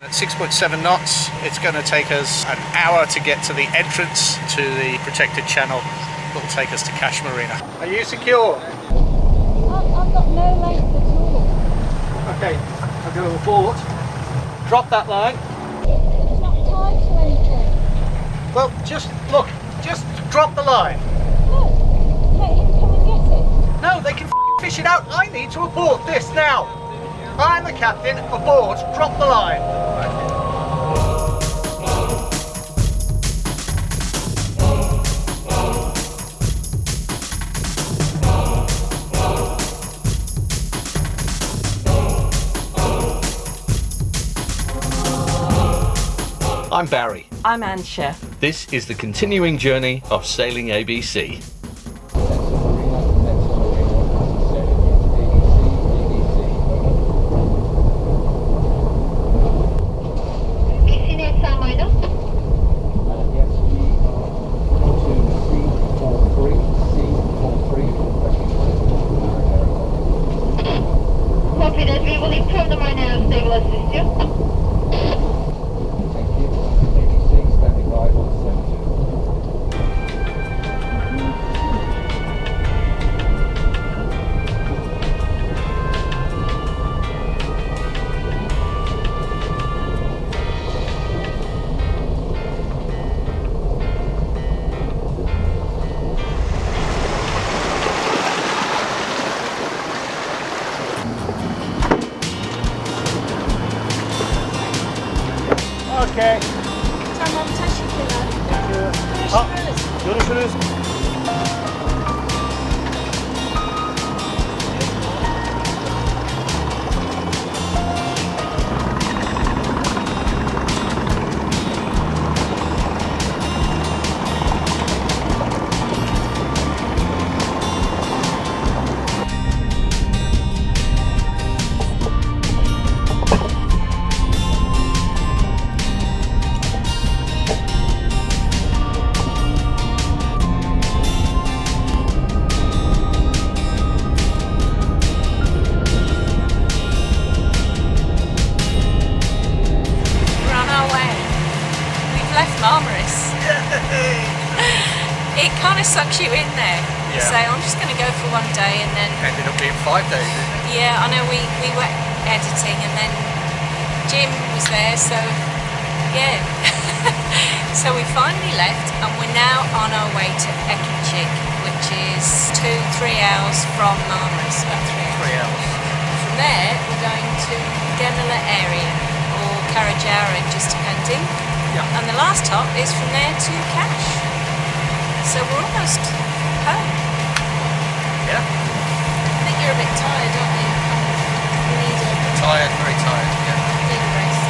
At 6.7 knots, it's going to take us an hour to get to the entrance to the protected channel that will take us to Cache Marina. Are you secure? I've got no length at all. Okay, I'll go abort. Drop that line. It's not tied to anything. Well, just look, just drop the line. Look, let him come and get it. No, they can fish it out. I need to abort this now. I'm the captain. Abort. Drop the line. I'm Barry. I'm Ansha. This is the continuing journey of Sailing ABC. Okay. Tamam, teşekkürler. Görüşürüz. It kind of sucks you in there. You say, I'm just going to go for one day, and then Ended up being 5 days, didn't it? yeah, I know we were editing, and then Jim was there, so yeah. So we finally left, and we're now on our way to Ekinchik, which is 2-3 hours from Marmaris, about 3 hours. 3 hours. From there, we're going to Genela area, or Karajaura, just depending. Yeah. And the last stop is from there to Cache. So we're almost home. Yeah. I think you're a bit tired, aren't you? You need Tired, very tired, yeah. need a rest.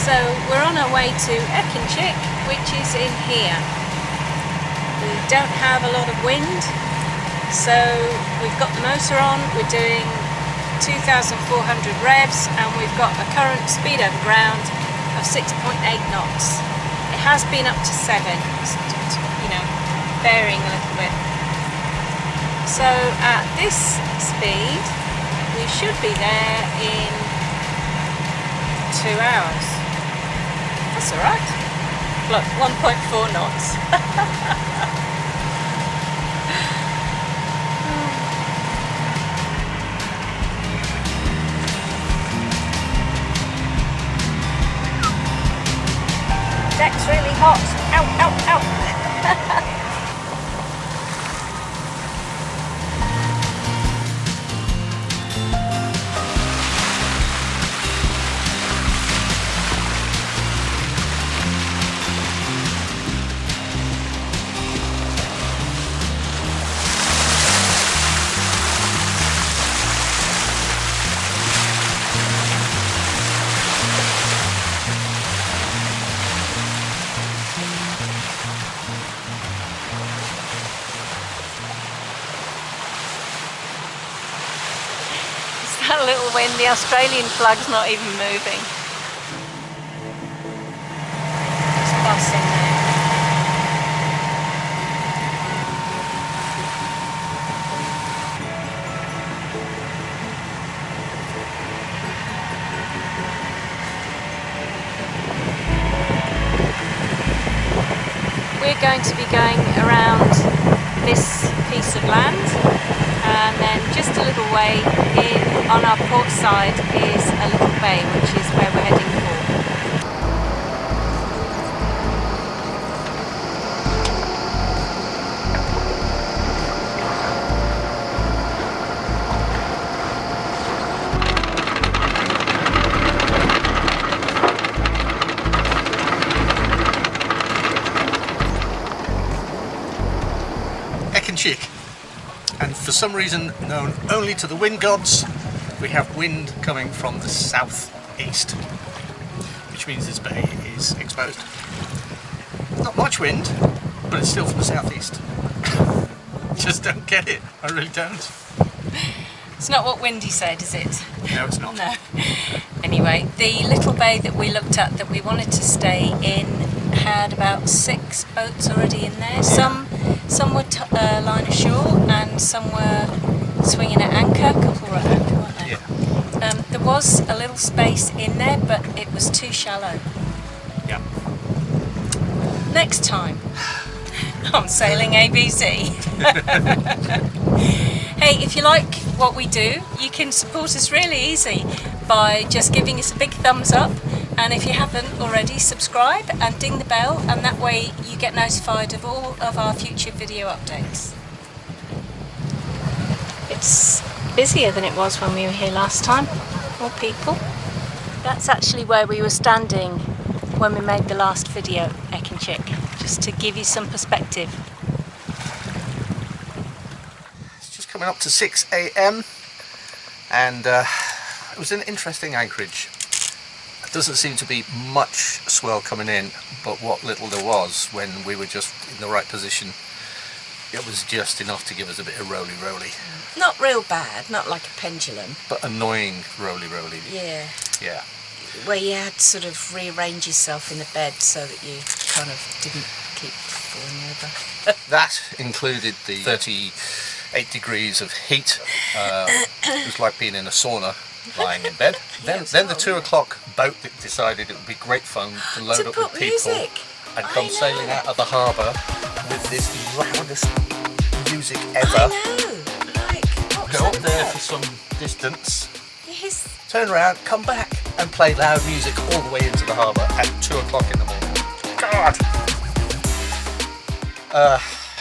So we're on our way to Ekinchik, which is in here. We don't have a lot of wind, so we've got the motor on. We're doing 2,400 revs, and we've got a current speed over ground of 6.8 knots. It has been up to 7, you know, varying a little bit. So at this speed, we should be there in 2 hours. That's alright. Look, 1.4 knots. Deck's really hot. Ow, ow, ow. That little wind, the Australian flag's not even moving. It's passing there. we're going to be going around this piece of land, and then just a little way in on our port side is a little bay, which is where we're heading for. And for some reason known only to the wind gods, we have wind coming from the southeast, which means this bay is exposed. Not much wind, but it's still from the southeast. Just don't get it, I really don't. It's not what Windy said, is it? No, it's not. No. Anyway, the little bay that we looked at that we wanted to stay in had about 6 boats already in there. Some were line ashore and some were swinging at anchor. A couple were at anchor, weren't they? Yeah. There was a little space in there, but it was too shallow. Yeah. Next time on Sailing ABC. Hey, if you like what we do, you can support us really easy by just giving us a big thumbs up, and if you haven't already, subscribe and ding the bell, and that way you get notified of all of our future video updates. It's busier than it was when we were here last time. More people. That's actually where we were standing when we made the last video, Ek and Chick, just to give you some perspective. It's just coming up to 6 AM and it was an interesting anchorage. There doesn't seem to be much swell coming in, but what little there was when we were just in the right position, it was just enough to give us a bit of roly-roly. Not real bad, not like a pendulum. But annoying roly-roly. Yeah. Yeah. Where you had to sort of rearrange yourself in the bed so that you kind of didn't keep falling over. That included the 38 degrees of heat. It was like being in a sauna, lying in bed. Then the 2 o'clock boat that decided it would be great fun to load up with people and come sailing out of the harbour with this loudest music ever. I know. Like, Go up there for some distance, Yes. turn around, come back and play loud music all the way into the harbour at 2 o'clock in the morning. God!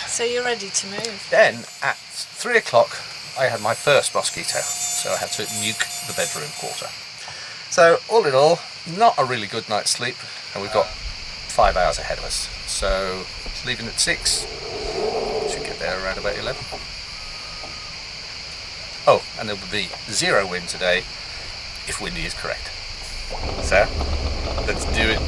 So you're ready to move? Then at 3 o'clock I had my first mosquito, so I had to nuke the bedroom quarter. So all in all, not a really good night's sleep, and we've got 5 hours ahead of us. So leaving at 6, should get there around about 11. Oh, and there will be 0 wind today, if windy is correct. So, let's do it.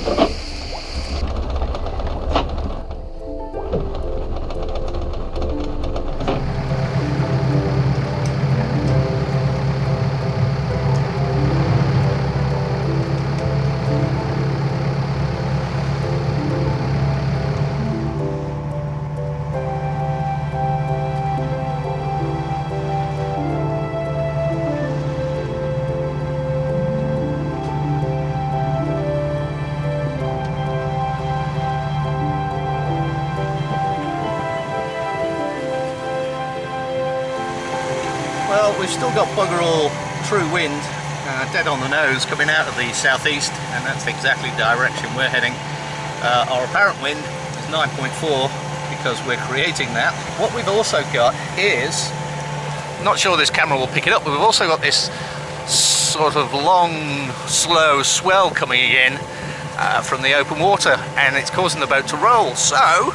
Well, we've still got bugger all true wind, dead on the nose, coming out of the southeast, and that's exactly the direction we're heading. Our apparent wind is 9.4 because we're creating that. What we've also got is, not sure this camera will pick it up, but we've also got this sort of long, slow swell coming in from the open water, and it's causing the boat to roll. So,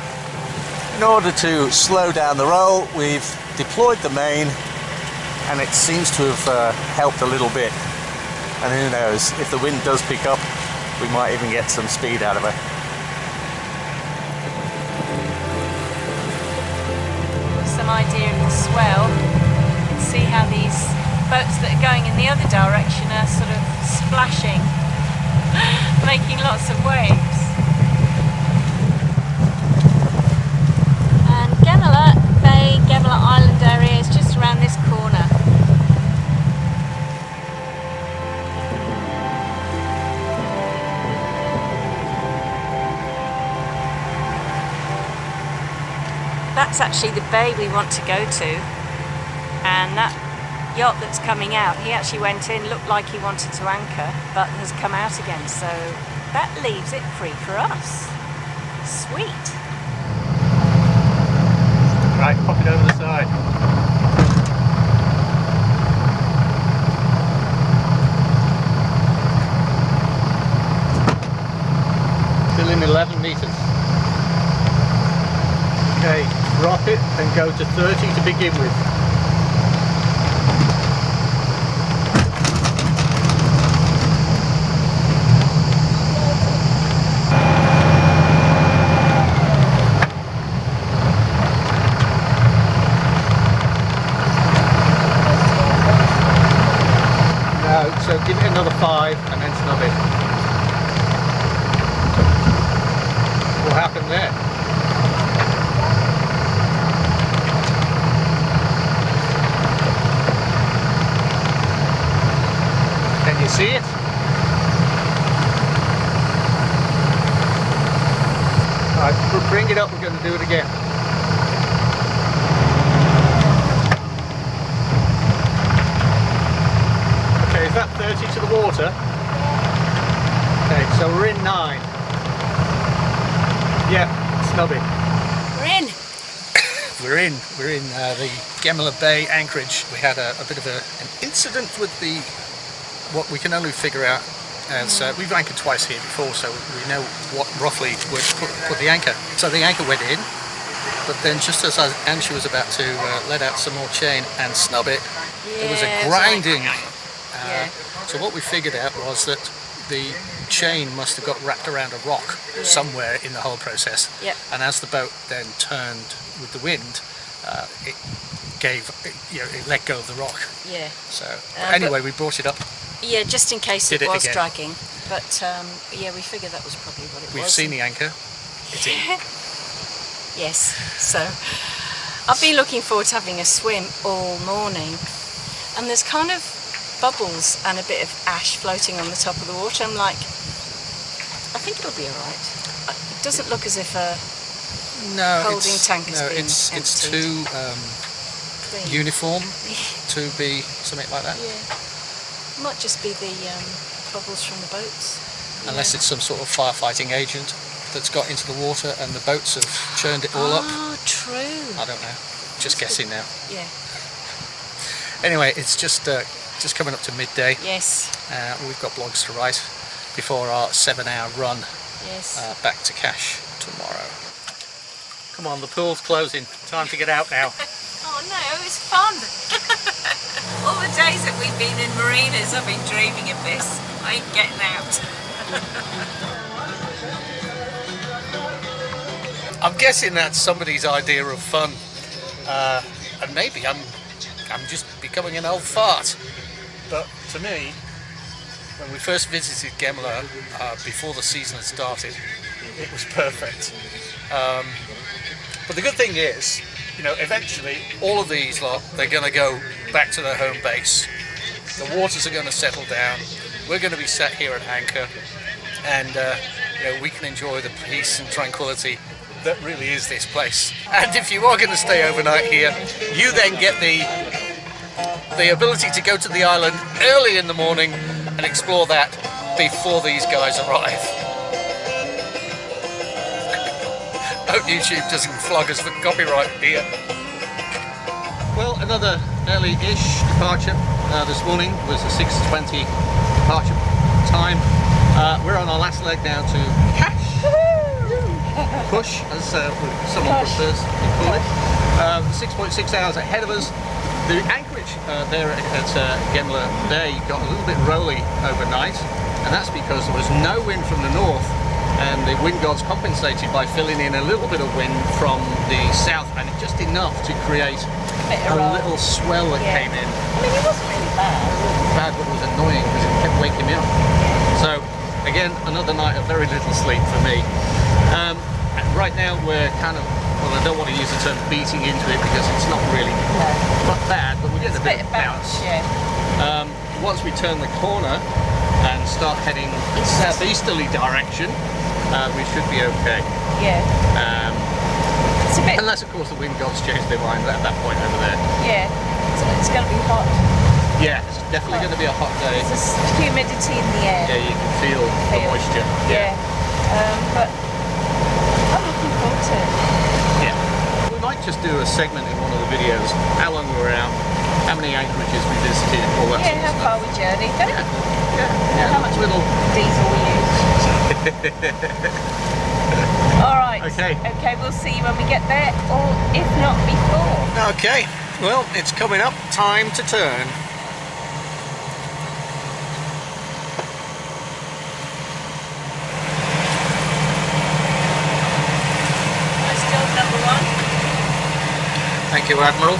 in order to slow down the roll, we've deployed the main, and it seems to have helped a little bit. And who knows, if the wind does pick up, we might even get some speed out of it. Some idea of the swell. You can see how these boats that are going in the other direction are sort of splashing, making lots of waves. And Gemela Bay, Gemela Island area is just around this corner. that's actually the bay we want to go to, and that yacht that's coming out, he actually went in, looked like he wanted to anchor, but has come out again, so that leaves it free for us. Sweet. Right, pop it over the side. Still in 11 meters. Okay, drop it and go to 30 to begin with. So give it another 5 and then snub it. What happened there? Can you see it? Alright, bring it up, we're going to do it again. Is that 30 to the water? Okay, so we're in 9. Yep, snubby. We're in. We're in the Gemla Bay anchorage. We had a bit of an incident with what we can only figure out as we've anchored twice here before, so we know what roughly would put the anchor. So the anchor went in, but then just as Angie was about to let out some more chain and snub it, there was a grinding. So what we figured out was that the chain must have got wrapped around a rock somewhere in the whole process. Yep. And as the boat then turned with the wind, it let go of the rock. Yeah. So anyway, we brought it up. Yeah, just in case it was again. dragging. But yeah, we figured that was probably what it was. We've seen the anchor. It's in. Yes. So I've been looking forward to having a swim all morning, and there's kind of bubbles and a bit of ash floating on the top of the water. I'm like, I think it'll be alright. It doesn't look as if a holding tank has been it's emptied. too Clean. uniform to be something like that. Yeah. Might just be the bubbles from the boats. Unless it's some sort of firefighting agent that's got into the water and the boats have churned it all up. Oh, true. I don't know. Just guessing now. Yeah. Anyway, it's just coming up to midday. Yes. We've got blogs to write before our 7-hour run Yes. back to Cash tomorrow. Come on, the pool's closing. Time to get out now. Oh no, it was fun. All the days that we've been in marinas, I've been dreaming of this. I ain't getting out. I'm guessing that's somebody's idea of fun, and maybe I'm just becoming an old fart. But to me, when we first visited Gemla before the season had started, it was perfect. But the good thing is, eventually all of these they're going to go back to their home base. The waters are going to settle down. We're going to be sat here at anchor, and we can enjoy the peace and tranquility that really is this place. And if you are going to stay overnight here, you then get the ability to go to the island early in the morning and explore that before these guys arrive. Hope YouTube doesn't flog us for copyright here. Well, another early-ish departure this morning was a 6:20 departure time. We're on our last leg now to Cash. Push, as someone prefers to call it. 6.6 hours ahead of us. The anchorage there at Gemla Bay got a little bit rolly overnight, and that's because there was no wind from the north, and the wind gods compensated by filling in a little bit of wind from the south, and just enough to create a little swell that came in. I mean, it wasn't really bad. Bad, but it was annoying because it kept waking me up. So again, another night of very little sleep for me. And right now we're kind of, well, I don't want to use the term beating into it because it's not really not bad, but we're getting a bit of bounce. Yeah. Once we turn the corner and start heading southeasterly direction, we should be okay. Yeah. It's a bit, Unless, of course, the wind gods change their mind at that point over there. yeah, it's going to be hot. Yeah, it's definitely going to be a hot day. There's humidity in the air. Yeah, you can feel the moisture. Yeah. But I'm looking forward to it. Yeah. We might just do a segment in one of the videos, how long we were out, how many anchorages we visited, all that sort of Yeah, how stuff. far we journeyed. Don't it? Yeah. How much little. diesel we used. All right. Okay. Okay, we'll see you when we get there, or if not before. Okay, well, it's coming up time to turn. Still number one. Thank you, Admiral.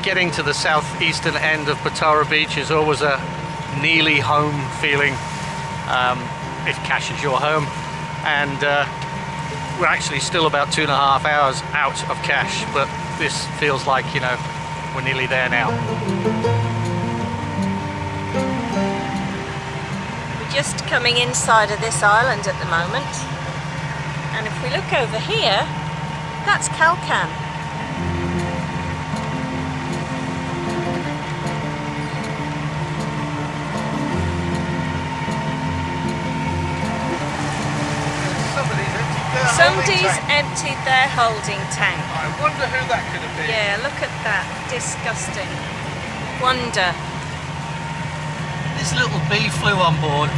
Getting to the southeastern end of Patara Beach is always a nearly home feeling. It caches your home, and we're actually still about 2.5 hours out of Cache, but this feels like, you know, we're nearly there now. We're just coming inside of this island at the moment, and if we look over here, that's Calcan. Somebody's emptied their holding tank. I wonder who that could have been. Yeah, look at that. Disgusting. Wonder. This little bee flew on board,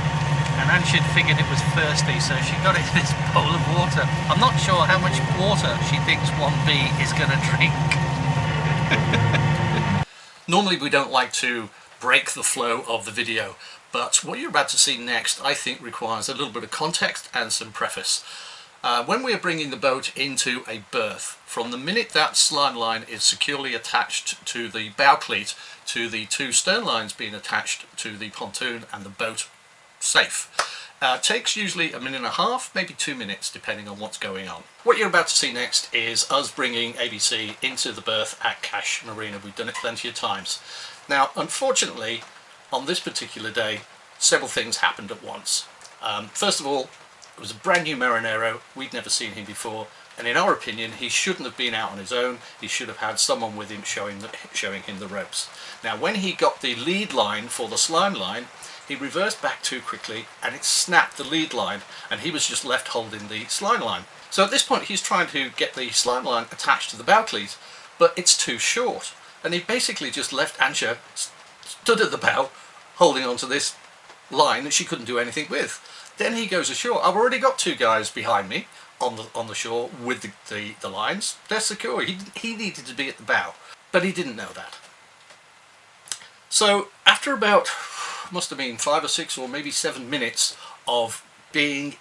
and Anshid figured it was thirsty, so she got it in this bowl of water. I'm not sure how much water she thinks one bee is going to drink. Normally we don't like to break the flow of the video, but what you're about to see next I think requires a little bit of context and some preface. When we are bringing the boat into a berth, from the minute that slime line is securely attached to the bow cleat to the two stern lines being attached to the pontoon and the boat safe, takes usually 1.5 minutes, maybe 2 minutes, depending on what's going on. What you're about to see next is us bringing ABC into the berth at Cache Marina. We've done it plenty of times. Now, unfortunately, on this particular day, several things happened at once. First of all, it was a brand new Marinero. We'd never seen him before, and in our opinion he shouldn't have been out on his own. He should have had someone with him showing him the ropes. Now when he got the lead line for the slime line, he reversed back too quickly and it snapped the lead line, and he was just left holding the slime line. So at this point he's trying to get the slime line attached to the bow cleat, but it's too short, and he basically just left Ansha stood at the bow holding onto this line that she couldn't do anything with. Then he goes ashore. I've already got 2 guys behind me on the shore with the lines. They're secure. He needed to be at the bow, but he didn't know that. So after about, must have been 5 or 6 or maybe 7 minutes of being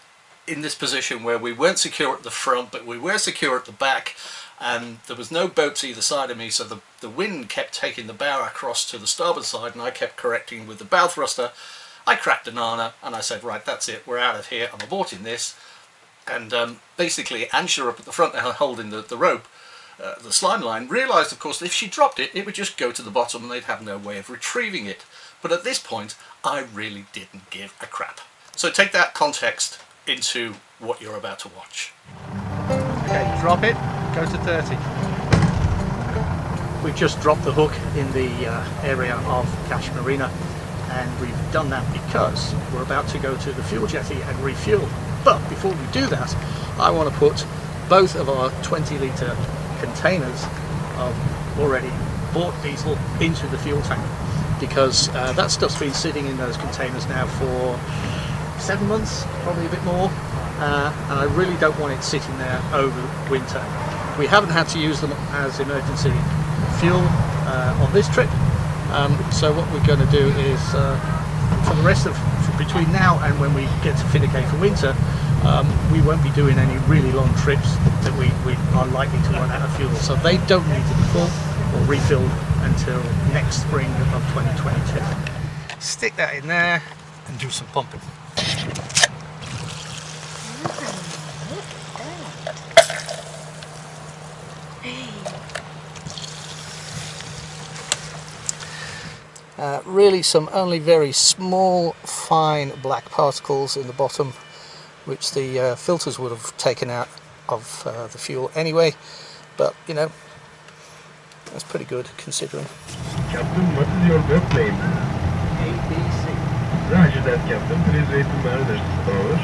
in this position where we weren't secure at the front, but we were secure at the back, and there was no boats either side of me, so the wind kept taking the bow across to the starboard side, and I kept correcting with the bow thruster. I cracked a nana and I said, right, that's it, we're out of here, I'm aborting this. And basically Ansha up at the front holding the rope, the slime line, realised of course that if she dropped it, it would just go to the bottom and they'd have no way of retrieving it. But at this point I really didn't give a crap. So take that context into what you're about to watch. Okay, drop it, go to 30. We've just dropped the hook in the area of Cache Marina, and we've done that because we're about to go to the fuel jetty and refuel. But before we do that, I want to put both of our 20-litre containers of already bought diesel into the fuel tank, because that stuff's been sitting in those containers now for 7 months, probably a bit more, and I really don't want it sitting there over winter. We haven't had to use them as emergency fuel on this trip. So what we're going to do is, for the rest of between now and when we get to Finnegate for winter, we won't be doing any really long trips that we are likely to run out of fuel. So they don't need to be full or refilled until next spring of 2022. Stick that in there and do some pumping. Really some only very small fine black particles in the bottom, which the filters would have taken out of the fuel anyway, but you know, that's pretty good considering. Captain, what is your work name? ABC. Roger that, Captain. Please wait a minute. Over.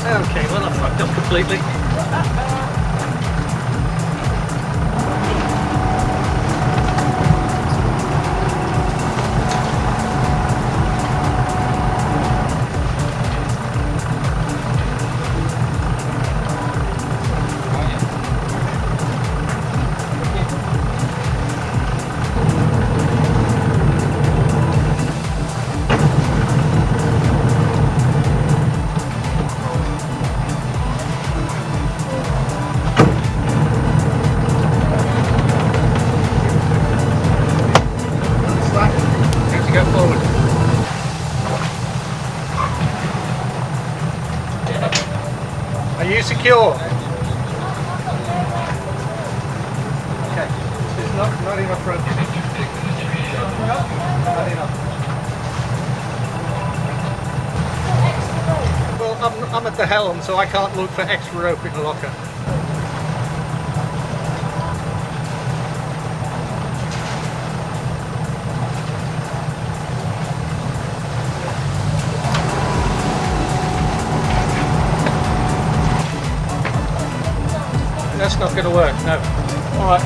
Okay, well I fucked up completely. Go forward. Are you secure? Okay. It's not enough room. Not enough. Well, I'm at the helm, so I can't look for extra rope in the locker. That's not going to work, no. Alright.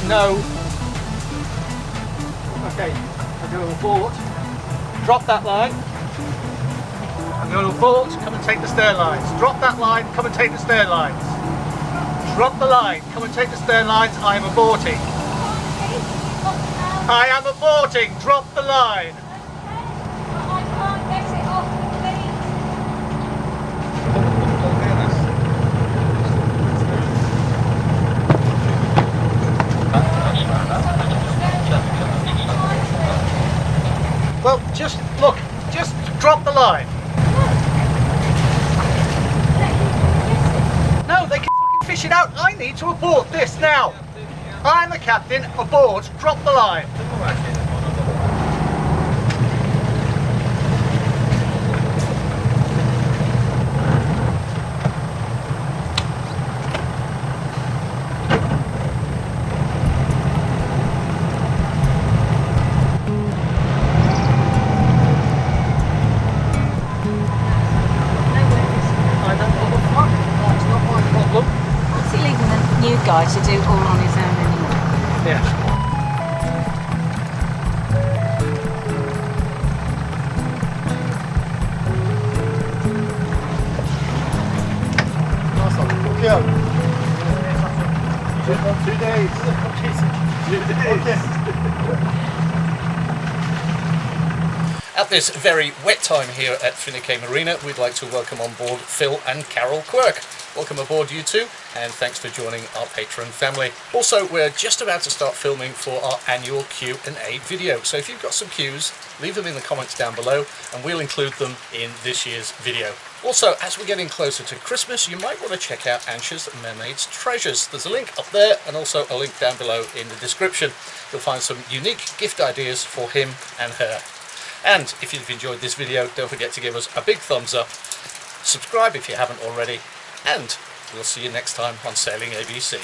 No. Okay, I'm going to abort. Drop that line. I'm going to abort, come and take the stern lines. Drop that line, come and take the stern lines. Drop the line, come and take the stern lines. I am aborting. I am aborting! Drop the line! I can't get it off the feet. Well, just look, just drop the line. No, they can fucking fish it out. I need to abort this now. I'm the captain, abort, drop the line. Guy to do all on his own anymore. Yeah. Nice one. Okay. 2 days. 2 days. At this very wet time here at Pixabay Marina, we'd like to welcome on board Phil and Carol Quirk. Welcome aboard, you two, and thanks for joining our patron family. Also, we're just about to start filming for our annual Q&A video, so if you've got some Qs, leave them in the comments down below and we'll include them in this year's video. Also, as we're getting closer to Christmas, you might want to check out Ansha's Mermaid's Treasures. There's a link up there and also a link down below in the description. You'll find some unique gift ideas for him and her. And if you've enjoyed this video, don't forget to give us a big thumbs up. Subscribe if you haven't already. And we'll see you next time on Sailing ABC.